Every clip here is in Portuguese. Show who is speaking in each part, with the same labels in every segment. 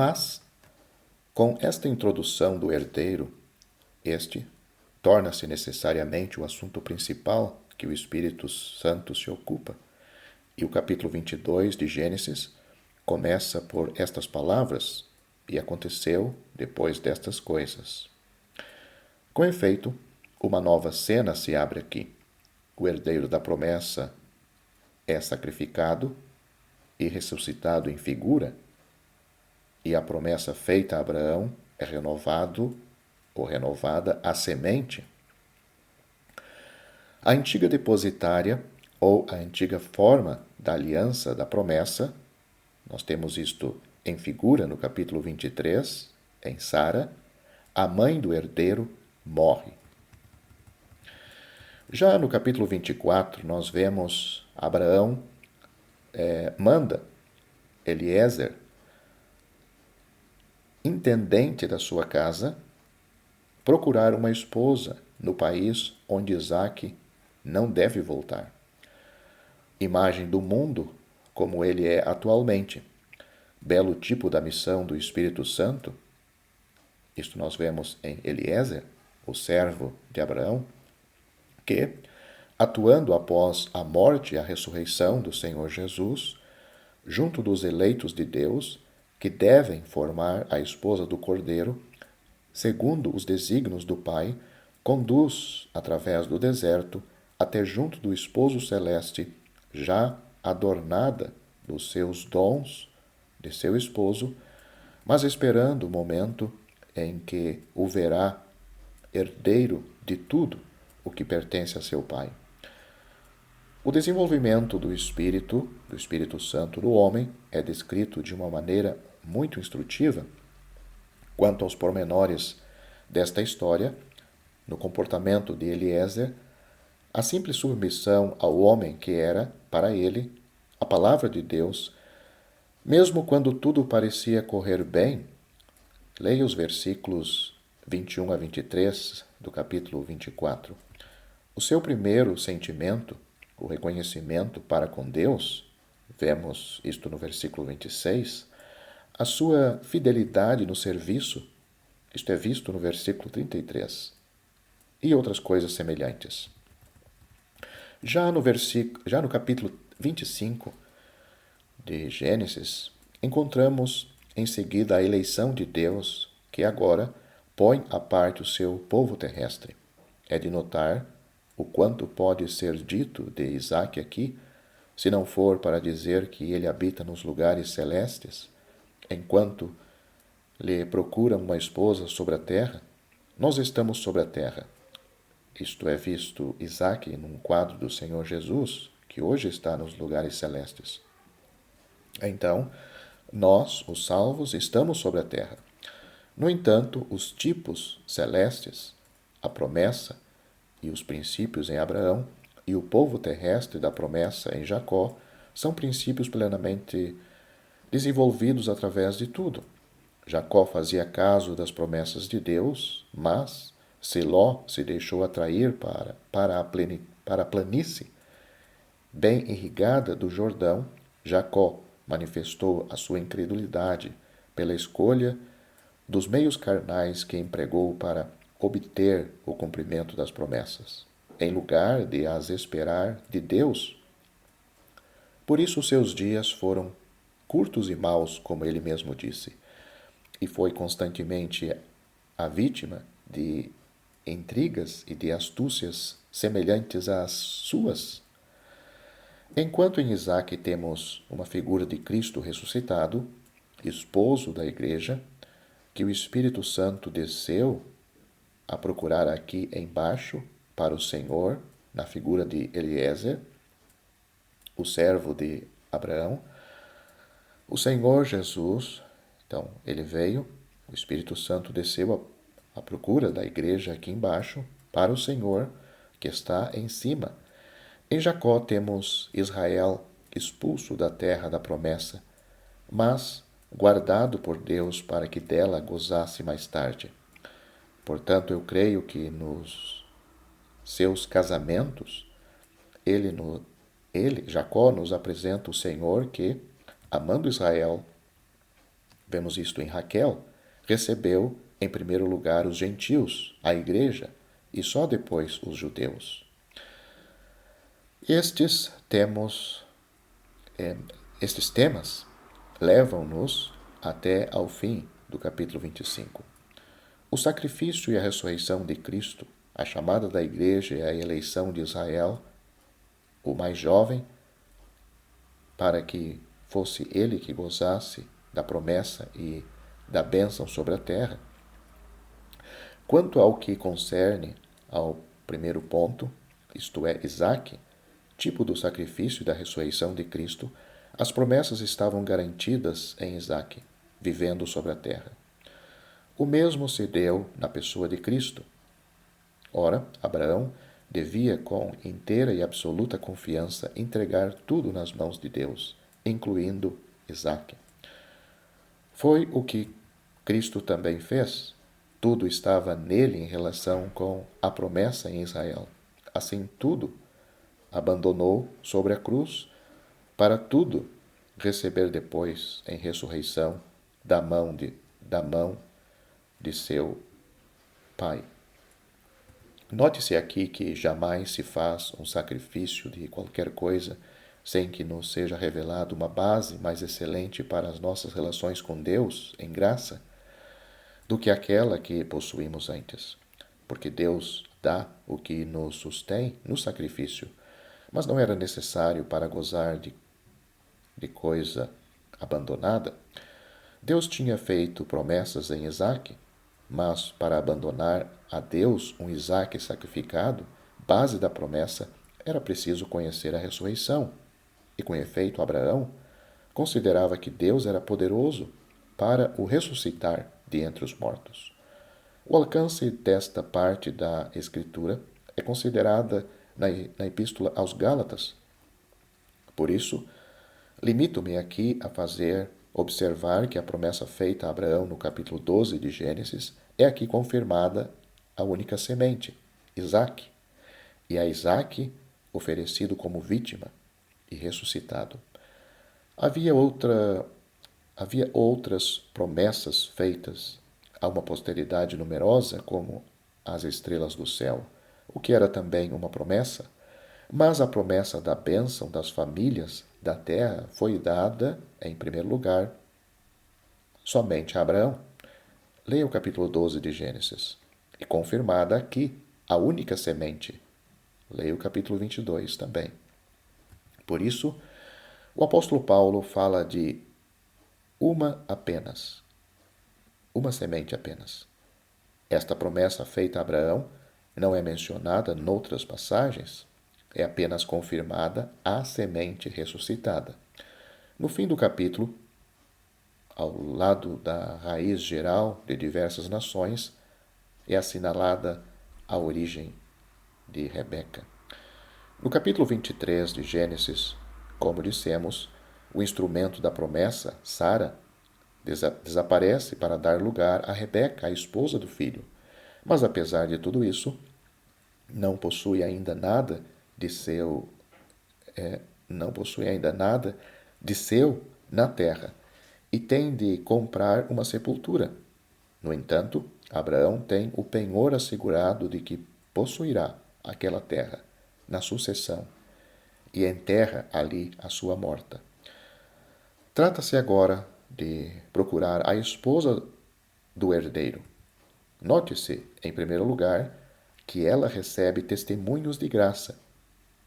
Speaker 1: Mas, com esta introdução do herdeiro, este torna-se necessariamente o assunto principal que o Espírito Santo se ocupa. E o capítulo 22 de Gênesis começa por estas palavras: e aconteceu depois destas coisas. Com efeito, uma nova cena se abre aqui. O herdeiro da promessa é sacrificado e ressuscitado em figura, e a promessa feita a Abraão é renovado ou renovada à semente. A antiga depositária ou a antiga forma da aliança da promessa, nós temos isto em figura no capítulo 23, em Sara, a mãe do herdeiro morre. Já no capítulo 24, nós vemos Abraão manda Eliezer, intendente da sua casa, procurar uma esposa no país onde Isaque não deve voltar. Imagem do mundo como ele é atualmente. Belo tipo da missão do Espírito Santo. Isto nós vemos em Eliezer, o servo de Abraão, que, atuando após a morte e a ressurreição do Senhor Jesus, junto dos eleitos de Deus, que devem formar a esposa do Cordeiro, segundo os desígnios do Pai, conduz, através do deserto, até junto do esposo celeste, já adornada dos seus dons de seu esposo, mas esperando o momento em que o verá herdeiro de tudo o que pertence a seu Pai. O desenvolvimento do Espírito Santo no homem, é descrito de uma maneira muito instrutiva. Quanto aos pormenores desta história, no comportamento de Eliezer, a simples submissão ao homem que era, para ele, a palavra de Deus, mesmo quando tudo parecia correr bem, leia os versículos 21 a 23 do capítulo 24. O seu primeiro sentimento, o reconhecimento para com Deus, vemos isto no versículo 26, a sua fidelidade no serviço, isto é visto no versículo 33, e outras coisas semelhantes. Já no capítulo 25 de Gênesis, encontramos em seguida a eleição de Deus, que agora põe à parte o seu povo terrestre. É de notar o quanto pode ser dito de Isaque aqui, se não for para dizer que ele habita nos lugares celestes, enquanto lhe procuram uma esposa sobre a terra. Nós estamos sobre a terra. Isto é visto Isaque num quadro do Senhor Jesus, que hoje está nos lugares celestes. Então, nós, os salvos, estamos sobre a terra. No entanto, os tipos celestes, a promessa e os princípios em Abraão e o povo terrestre da promessa em Jacó são princípios plenamente desenvolvidos através de tudo. Jacó fazia caso das promessas de Deus, mas Siló se deixou atrair para a planície bem irrigada do Jordão. Jacó manifestou a sua incredulidade pela escolha dos meios carnais que empregou para obter o cumprimento das promessas, em lugar de as esperar de Deus. Por isso seus dias foram curtos e maus, como ele mesmo disse, e foi constantemente a vítima de intrigas e de astúcias semelhantes às suas. Enquanto em Isaque temos uma figura de Cristo ressuscitado, esposo da igreja, que o Espírito Santo desceu a procurar aqui embaixo para o Senhor, na figura de Eliezer, o servo de Abraão, o Senhor Jesus, então, ele veio, o Espírito Santo desceu à procura da igreja aqui embaixo para o Senhor, que está em cima. Em Jacó temos Israel expulso da terra da promessa, mas guardado por Deus para que dela gozasse mais tarde. Portanto, eu creio que nos seus casamentos, Jacó nos apresenta o Senhor que, amando Israel, vemos isto em Raquel, recebeu em primeiro lugar os gentios, a igreja, e só depois os judeus. Estes temas levam-nos até ao fim do capítulo 25. O sacrifício e a ressurreição de Cristo, a chamada da igreja e a eleição de Israel, o mais jovem, para que fosse ele que gozasse da promessa e da bênção sobre a terra. Quanto ao que concerne ao primeiro ponto, isto é, Isaque, tipo do sacrifício e da ressurreição de Cristo, as promessas estavam garantidas em Isaque, vivendo sobre a terra. O mesmo se deu na pessoa de Cristo. Ora, Abraão devia, com inteira e absoluta confiança, entregar tudo nas mãos de Deus, incluindo Isaque. Foi o que Cristo também fez. Tudo estava nele em relação com a promessa em Israel. Assim, tudo abandonou sobre a cruz, para tudo receber depois, em ressurreição, da mão de seu Pai. Note-se aqui que jamais se faz um sacrifício de qualquer coisa sem que nos seja revelado uma base mais excelente para as nossas relações com Deus, em graça, do que aquela que possuímos antes. Porque Deus dá o que nos sustém no sacrifício, mas não era necessário para gozar de coisa abandonada. Deus tinha feito promessas em Isaque, mas para abandonar a Deus um Isaque sacrificado, base da promessa, era preciso conhecer a ressurreição. E com efeito, Abraão considerava que Deus era poderoso para o ressuscitar de entre os mortos. O alcance desta parte da Escritura é considerada na Epístola aos Gálatas. Por isso, limito-me aqui a observar que a promessa feita a Abraão no capítulo 12 de Gênesis é aqui confirmada a única semente, Isaque, e a Isaque oferecido como vítima e ressuscitado. Havia outras promessas feitas a uma posteridade numerosa como as estrelas do céu, o que era também uma promessa, mas a promessa da bênção das famílias da terra foi dada, em primeiro lugar, somente a Abraão. Leia o capítulo 12 de Gênesis. E confirmada aqui, a única semente. Leia o capítulo 22 também. Por isso, o apóstolo Paulo fala de uma semente apenas. Esta promessa feita a Abraão não é mencionada noutras passagens, é apenas confirmada a semente ressuscitada. No fim do capítulo, ao lado da raiz geral de diversas nações, é assinalada a origem de Rebeca. No capítulo 23 de Gênesis, como dissemos, o instrumento da promessa, Sara, desaparece para dar lugar a Rebeca, a esposa do filho. Mas apesar de tudo isso, não possui ainda nada de seu na terra e tem de comprar uma sepultura. No entanto, Abraão tem o penhor assegurado de que possuirá aquela terra na sucessão e enterra ali a sua morta. Trata-se agora de procurar a esposa do herdeiro. Note-se, em primeiro lugar, que ela recebe testemunhos de graça.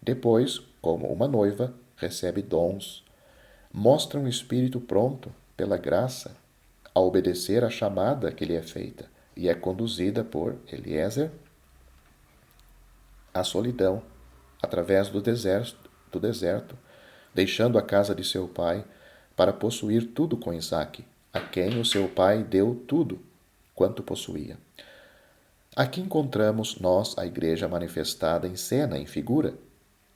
Speaker 1: Depois, como uma noiva, recebe dons. Mostra um espírito pronto, pela graça, a obedecer à chamada que lhe é feita e é conduzida por Eliezer à solidão, através do deserto, deixando a casa de seu pai para possuir tudo com Isaque, a quem o seu pai deu tudo quanto possuía. Aqui encontramos nós a igreja manifestada em cena, em figura.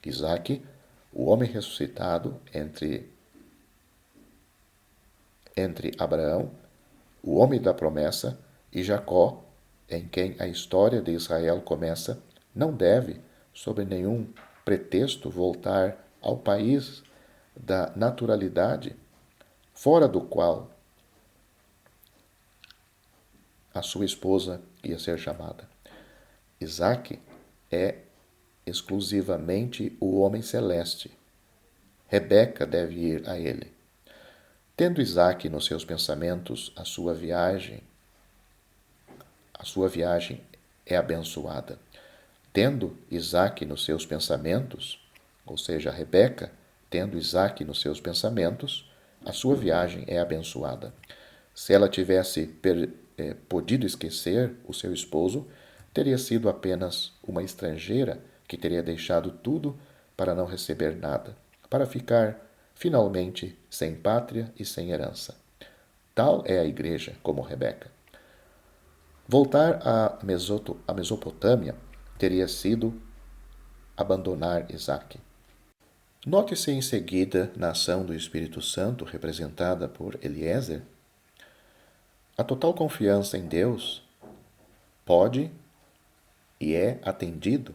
Speaker 1: Isaque, o homem ressuscitado entre Abraão, o homem da promessa, e Jacó, em quem a história de Israel começa, não deve, sob nenhum pretexto, voltar ao país da naturalidade, fora do qual a sua esposa ia ser chamada. Isaque é exclusivamente o homem celeste. Rebeca deve ir a ele. Tendo Isaque nos seus pensamentos a sua viagem é abençoada. Tendo Isaque nos seus pensamentos, ou seja, Rebeca, tendo Isaque nos seus pensamentos, a sua viagem é abençoada. Se ela tivesse podido esquecer o seu esposo, teria sido apenas uma estrangeira que teria deixado tudo para não receber nada, para ficar finalmente sem pátria e sem herança. Tal é a igreja como Rebeca. Voltar à Mesopotâmia teria sido abandonar Isaque. Note-se em seguida na ação do Espírito Santo, representada por Eliezer, a total confiança em Deus pode e é atendido,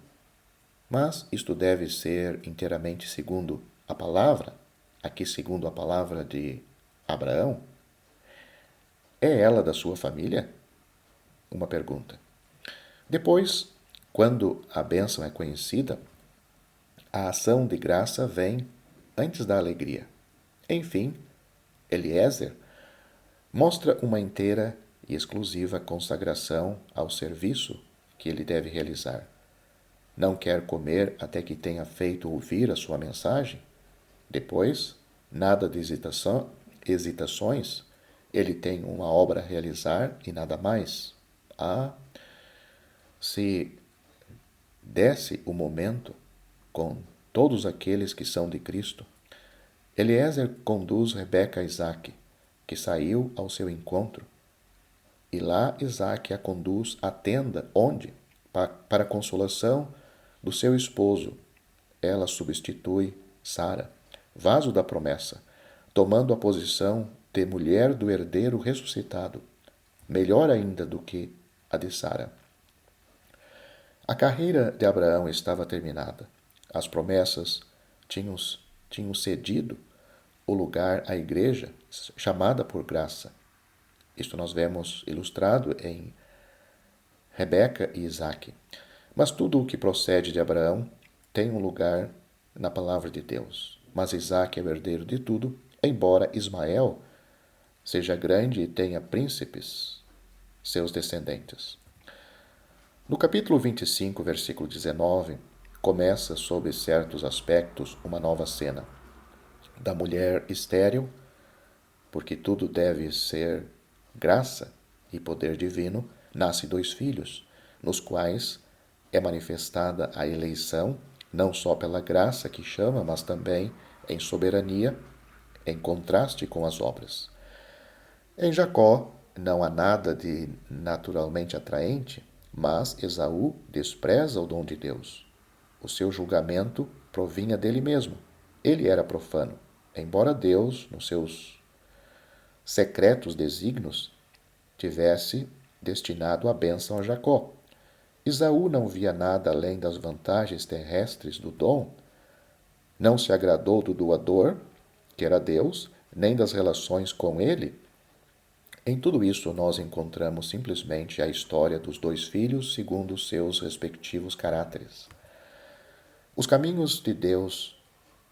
Speaker 1: mas isto deve ser inteiramente segundo a palavra, aqui segundo a palavra de Abraão. É ela da sua família? Uma pergunta. Depois, quando a bênção é conhecida, a ação de graça vem antes da alegria. Enfim, Eliezer mostra uma inteira e exclusiva consagração ao serviço que ele deve realizar. Não quer comer até que tenha feito ouvir a sua mensagem? Depois, nada de hesitações, ele tem uma obra a realizar e nada mais. Se desse o momento com todos aqueles que são de Cristo, Eliezer conduz Rebeca a Isaque, que saiu ao seu encontro, e lá Isaque a conduz à tenda, onde, para a consolação do seu esposo, ela substitui Sara, vaso da promessa, tomando a posição de mulher do herdeiro ressuscitado, melhor ainda do que a de Sara. A carreira de Abraão estava terminada. As promessas tinham cedido o lugar à igreja, chamada por graça. Isto nós vemos ilustrado em Rebeca e Isaque. Mas tudo o que procede de Abraão tem um lugar na palavra de Deus. Mas Isaque é o herdeiro de tudo, embora Ismael seja grande e tenha príncipes, seus descendentes. No capítulo 25, versículo 19, começa, sob certos aspectos, uma nova cena. Da mulher estéril, porque tudo deve ser graça e poder divino, nasce 2 filhos, nos quais é manifestada a eleição, não só pela graça que chama, mas também em soberania, em contraste com as obras. Em Jacó não há nada de naturalmente atraente, mas Esaú despreza o dom de Deus. O seu julgamento provinha dele mesmo. Ele era profano, embora Deus, nos seus secretos desígnios, tivesse destinado a bênção a Jacó. Esaú não via nada além das vantagens terrestres do dom, não se agradou do doador, que era Deus, nem das relações com ele. Em tudo isso nós encontramos simplesmente a história dos 2 filhos segundo seus respectivos caráteres. Os caminhos de Deus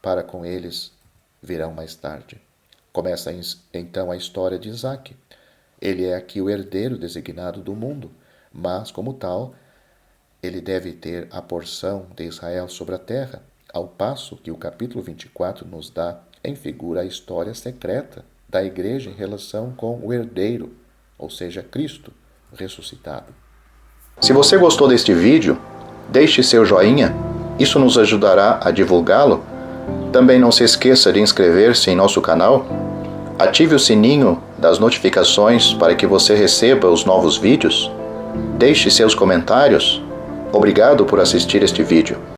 Speaker 1: para com eles virão mais tarde. Começa então a história de Isaque. Ele é aqui o herdeiro designado do mundo, mas, como tal, ele deve ter a porção de Israel sobre a terra, ao passo que o capítulo 24 nos dá em figura a história secreta da igreja em relação com o herdeiro, ou seja, Cristo ressuscitado. Se você gostou deste vídeo, deixe seu joinha, isso nos ajudará a divulgá-lo. Também não se esqueça de inscrever-se em nosso canal, ative o sininho das notificações para que você receba os novos vídeos, deixe seus comentários. Obrigado por assistir este vídeo.